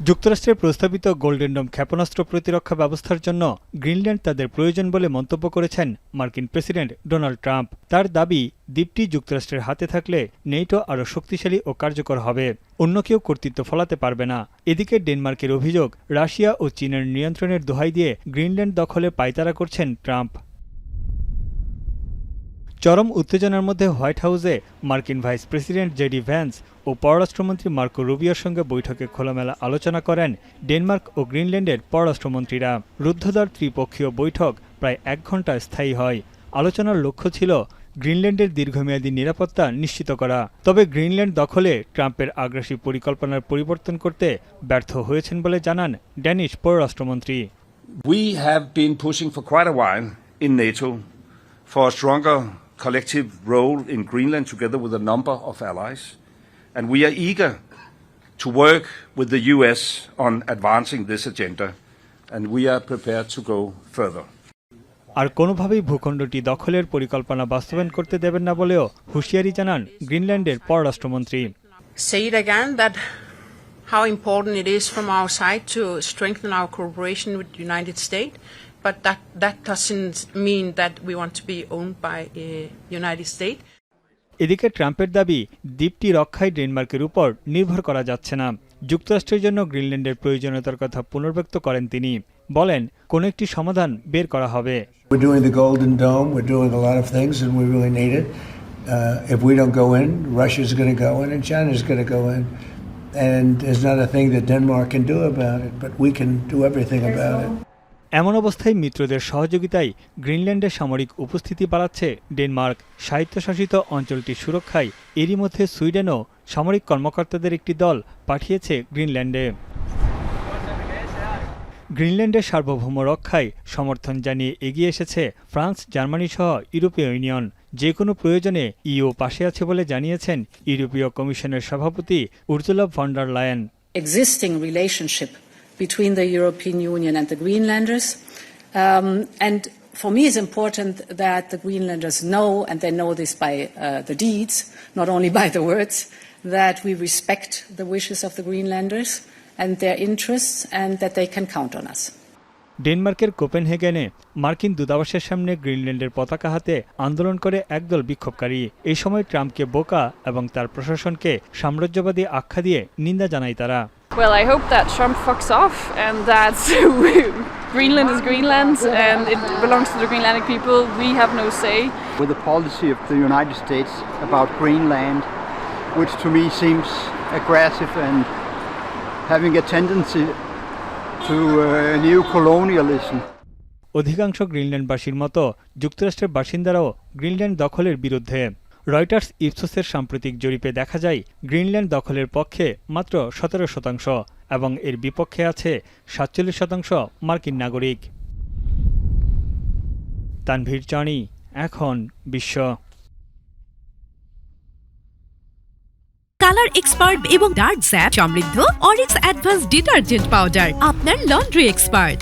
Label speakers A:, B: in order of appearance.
A: যুক্তরাষ্ট্রের প্রস্তাবিত গোল্ডেন ডোম ক্ষেপণাস্ত্র প্রতিরক্ষা ব্যবস্থার জন্য গ্রিনল্যান্ড তাদের প্রয়োজন বলে মন্তব্য করেছেন মার্কিন প্রেসিডেন্ট ডোনাল্ড ট্রাম্প। তার দাবি, দ্বীপটি যুক্তরাষ্ট্রের হাতে থাকলে নেটো আরও শক্তিশালী ও কার্যকর হবে, অন্য কেউ কর্তৃত্ব ফলাতে পারবে না। এদিকে ডেনমার্কের অভিযোগ, রাশিয়া ও চীনের নিয়ন্ত্রণের দোহাই দিয়ে গ্রিনল্যান্ড দখলে পায়তারা করছেন ট্রাম্প। চরম উত্তেজনার মধ্যে হোয়াইট হাউসে মার্কিন ভাইস প্রেসিডেন্ট জেডি ভ্যান্স ও পররাষ্ট্রমন্ত্রী মার্কো রুবিওর সঙ্গে বৈঠকে খোলামেলা আলোচনা করেন ডেনমার্ক ও গ্রিনল্যান্ডের পররাষ্ট্রমন্ত্রীরা। রুদ্ধদ্বার ত্রিপক্ষীয় বৈঠক প্রায় 1 ঘণ্টা স্থায়ী হয়। আলোচনার লক্ষ্য ছিল গ্রিনল্যান্ডের দীর্ঘমেয়াদী নিরাপত্তা নিশ্চিত করা। তবে গ্রিনল্যান্ড দখলে ট্রাম্পের আগ্রাসী পরিকল্পনার পরিবর্তন করতে ব্যর্থ হয়েছেন বলে জানান ড্যানিশ পররাষ্ট্রমন্ত্রী।
B: We have been pushing for quite a while in NATO for a stronger collective role in Greenland together with a number of allies, and we are eager to work with the US on advancing this agenda, and we are prepared to go further.
A: আর কোনোভাবেই ভূখণ্ডটি দখলের পরিকল্পনা বাস্তবায়ন করতে দেবেন না বলেও হুঁশিয়ারি জানান গ্রিনল্যান্ডের পররাষ্ট্রমন্ত্রী।
C: Say it again that how important it is from our side to strengthen our cooperation with the United States. But that doesn't mean that we want to be owned by the United States.
A: এদিকে ট্রাম্পের দাবি, দ্বীপটি রক্ষায় ডেনমার্কের উপর নির্ভর করা যাচ্ছে না। যুক্তরাষ্ট্রের জন্য গ্রিনল্যান্ডের প্রয়োজনীয়তার কথা পুনর্ব্যক্ত করেন তিনি। বলেন, কোনো একটি সমাধান বের করা হবে।
D: We're doing the Golden Dome, we're doing a lot of things and we really need it. If we don't go in, Russia's going to go in and China's going to go in. And there's not a thing that Denmark can do about it, but we can do everything about it.
A: এমন অবস্থায় মিত্রদের সহযোগিতায় গ্রিনল্যান্ডের সামরিক উপস্থিতি বাড়াচ্ছে Denmark. স্বায়ত্তশাসিত অঞ্চলটির সুরক্ষায় এরই মধ্যে সুইডেনও সামরিক কর্মকর্তাদের একটি দল পাঠিয়েছে গ্রিনল্যান্ডে। গ্রিনল্যান্ডের সার্বভৌম রক্ষায় সমর্থন জানিয়ে এগিয়ে এসেছে ফ্রান্স, জার্মানি সহ ইউরোপীয় ইউনিয়ন। যে কোনো প্রয়োজনে ইইউ পাশে আছে বলে জানিয়েছেন ইউরোপীয় কমিশনের সভাপতি Ursula von der Leyen.
E: Existing relationship between the European Union and the Greenlanders. And for me it's important that the Greenlanders know, and they know this by the deeds, not only by the words, that we respect the wishes of the Greenlanders and their interests and that they can count on us.
A: ডেনমার্কের কোপেনহেগেনে মার্কিন দূতাবাসের সামনে গ্রিনল্যান্ডের পতাকা হাতে আন্দোলন করে একদল বিক্ষোভকারী। এই সময় ট্রাম্পকে বোকা এবং তার প্রশাসনকে সাম্রাজ্যবাদী আখ্যা দিয়ে নিন্দা জানায় তারা।
F: Well, I hope that Trump fucks off and that Greenland is Greenland and it belongs to the Greenlandic people. We have no say.
G: With the policy of the United States about Greenland, which to me seems aggressive and having a tendency to new colonialism.
A: অধিকাংশ গ্রিনল্যান্ডবাসীর মতো যুক্তরাষ্ট্রের বাসিন্দারাও Greenland দখলের বিরুদ্ধে। Reuters ইপসোসের সাম্প্রতিক জরিপে দেখা যায় Greenland দখলের পক্ষে মাত্র 17% এবং এর বিপক্ষে আছে 47% মার্কিন নাগরিক। তানভীর চানি, এখন বিশ্ব।
H: কালার এক্সপার্ট এবং ডার্ক জ্যাপ সমৃদ্ধ অরিক্স অ্যাডভান্স ডিটারজেন্ট পাউডার, আপনার লন্ড্রি এক্সপার্ট।